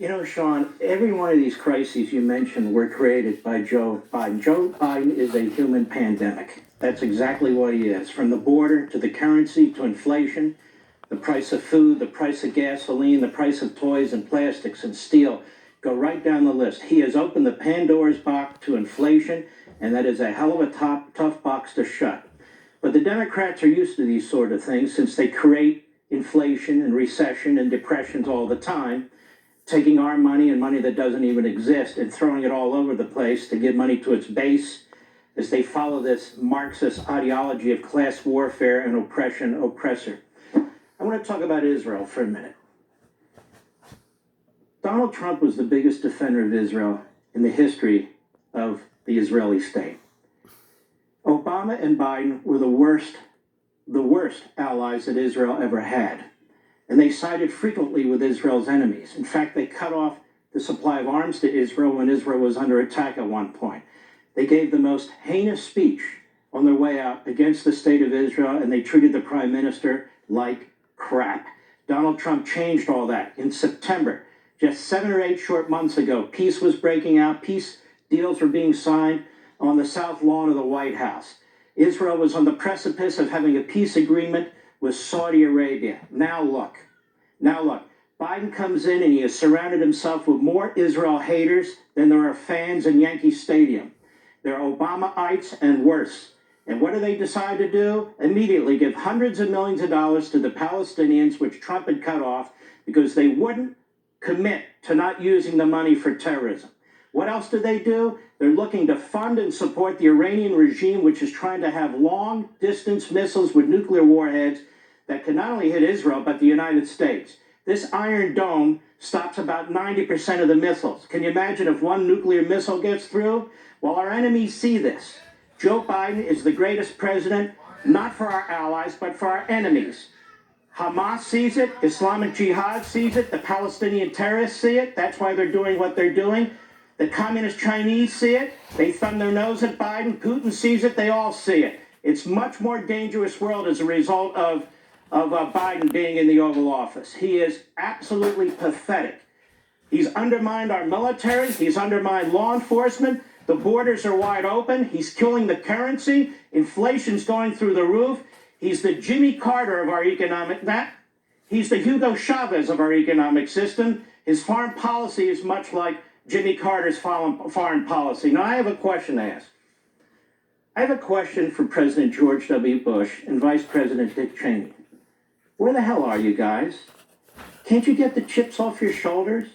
You know, Sean, every one of these crises you mentioned were created by Joe Biden. Joe Biden is a human pandemic. That's exactly what he is. From the border to the currency to inflation, the price of food, the price of gasoline, the price of toys and plastics and steel. Go right down the list. He has opened the Pandora's box to inflation, and that is a hell of a tough box to shut. But the Democrats are used to these sort of things since they create inflation and recession and depressions all the time, taking our money and money that doesn't even exist and throwing it all over the place to give money to its base as they follow this Marxist ideology of class warfare and oppression, oppressor. I want to talk about Israel for a minute. Donald Trump was the biggest defender of Israel in the history of the Israeli state. Obama and Biden were the worst allies that Israel ever had. And they sided frequently with Israel's enemies. In fact, they cut off the supply of arms to Israel when Israel was under attack at one point. They gave the most heinous speech on their way out against the state of Israel, and they treated the prime minister like crap. Donald Trump changed all that. In September, just 7 or 8 short months ago, peace was breaking out. Peace deals were being signed on the south lawn of the White House. Israel was on the precipice of having a peace agreement with Saudi Arabia. Now look. Biden comes in and he has surrounded himself with more Israel haters than there are fans in Yankee Stadium. They're Obamaites and worse. And what do they decide to do? Immediately give hundreds of millions of dollars to the Palestinians, which Trump had cut off, because they wouldn't commit to not using the money for terrorism. What else do? They're looking to fund and support the Iranian regime, which is trying to have long-distance missiles with nuclear warheads that can not only hit Israel, but the United States. This Iron Dome stops about 90% of the missiles. Can you imagine if one nuclear missile gets through? Well, our enemies see this. Joe Biden is the greatest president, not for our allies, but for our enemies. Hamas sees it, Islamic Jihad sees it, the Palestinian terrorists see it. That's why they're doing what they're doing. The communist Chinese see it. They thumb their nose at Biden. Putin sees it. They all see it. It's much more dangerous world as a result of Biden being in the Oval Office. He is absolutely pathetic. He's undermined our military. He's undermined law enforcement. The borders are wide open. He's killing the currency. Inflation's going through the roof. He's the Jimmy Carter of our he's the Hugo Chavez of our economic system. His foreign policy is much like Jimmy Carter's foreign policy. Now, I have a question to ask. I have a question for President George W. Bush and Vice President Dick Cheney. Where the hell are you guys? Can't you get the chips off your shoulders?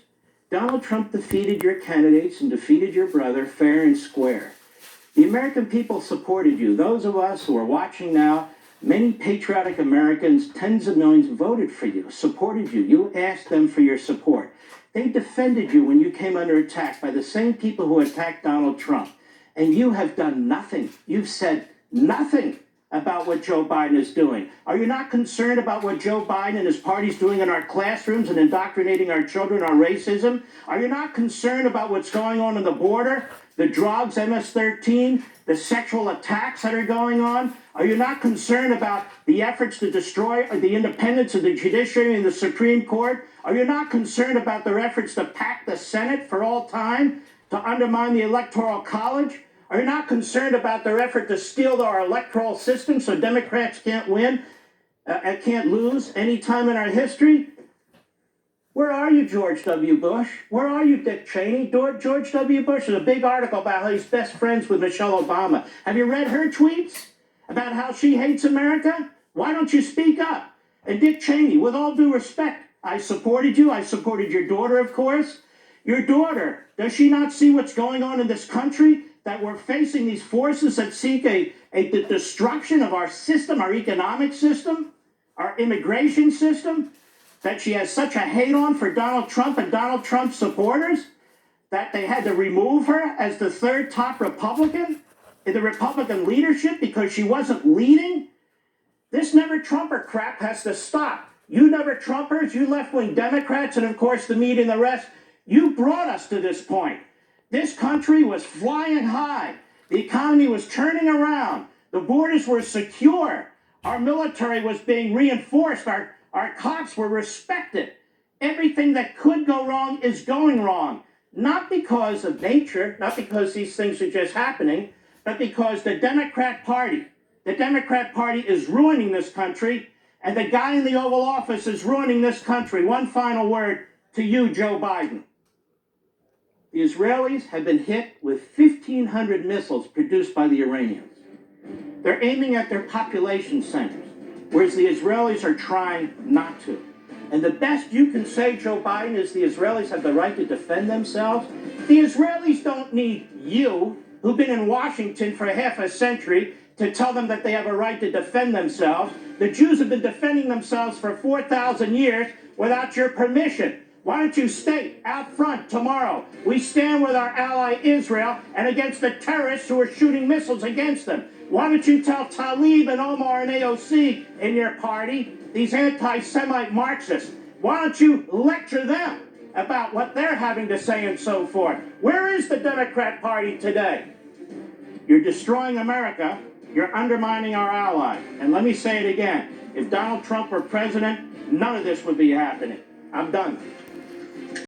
Donald Trump defeated your candidates and defeated your brother fair and square. The American people supported you. Those of us who are watching now, many patriotic Americans, tens of millions, voted for you, supported you. You asked them for your support. They defended you when you came under attack by the same people who attacked Donald Trump. And you have done nothing. You've said nothing about what Joe Biden is doing. Are you not concerned about what Joe Biden and his party is doing in our classrooms and indoctrinating our children on racism? Are you not concerned about what's going on the border, the drugs, MS-13, the sexual attacks that are going on? Are you not concerned about the efforts to destroy the independence of the judiciary and the Supreme Court? Are you not concerned about their efforts to pack the Senate for all time, to undermine the Electoral College? Are you not concerned about their effort to steal our electoral system so Democrats can't can't lose any time in our history? Where are you, George W. Bush? Where are you, Dick Cheney? George W. Bush, there's a big article about how he's best friends with Michelle Obama. Have you read her tweets about how she hates America? Why don't you speak up? And Dick Cheney, with all due respect, I supported you. I supported your daughter, of course. Your daughter, does she not see what's going on in this country? That we're facing these forces that seek the destruction of our system, our economic system, our immigration system, that she has such a hate on for Donald Trump and Donald Trump's supporters, that they had to remove her as the third top Republican in the Republican leadership because she wasn't leading? This never-Trumper crap has to stop. You never-Trumpers, you left-wing Democrats, and of course the media and the rest, you brought us to this point. This country was flying high. The economy was turning around. The borders were secure. Our military was being reinforced. Our cops were respected. everything that could go wrong is going wrong. Not because of nature, not because these things are just happening, but because the Democrat Party is ruining this country, and the guy in the Oval Office is ruining this country. One final word to you, Joe Biden. The Israelis have been hit with 1,500 missiles produced by the Iranians. They're aiming at their population centers, whereas the Israelis are trying not to. And the best you can say, Joe Biden, is the Israelis have the right to defend themselves. The Israelis don't need you, who've been in Washington for half a century, to tell them that they have a right to defend themselves. The Jews have been defending themselves for 4,000 years without your permission. Why don't you state out front tomorrow, we stand with our ally Israel and against the terrorists who are shooting missiles against them. Why don't you tell Tlaib and Omar and AOC in your party, these anti-Semite Marxists, why don't you lecture them about what they're having to say and so forth? Where is the Democrat Party today? You're destroying America. You're undermining our ally. And let me say it again. If Donald Trump were president, none of this would be happening. I'm done.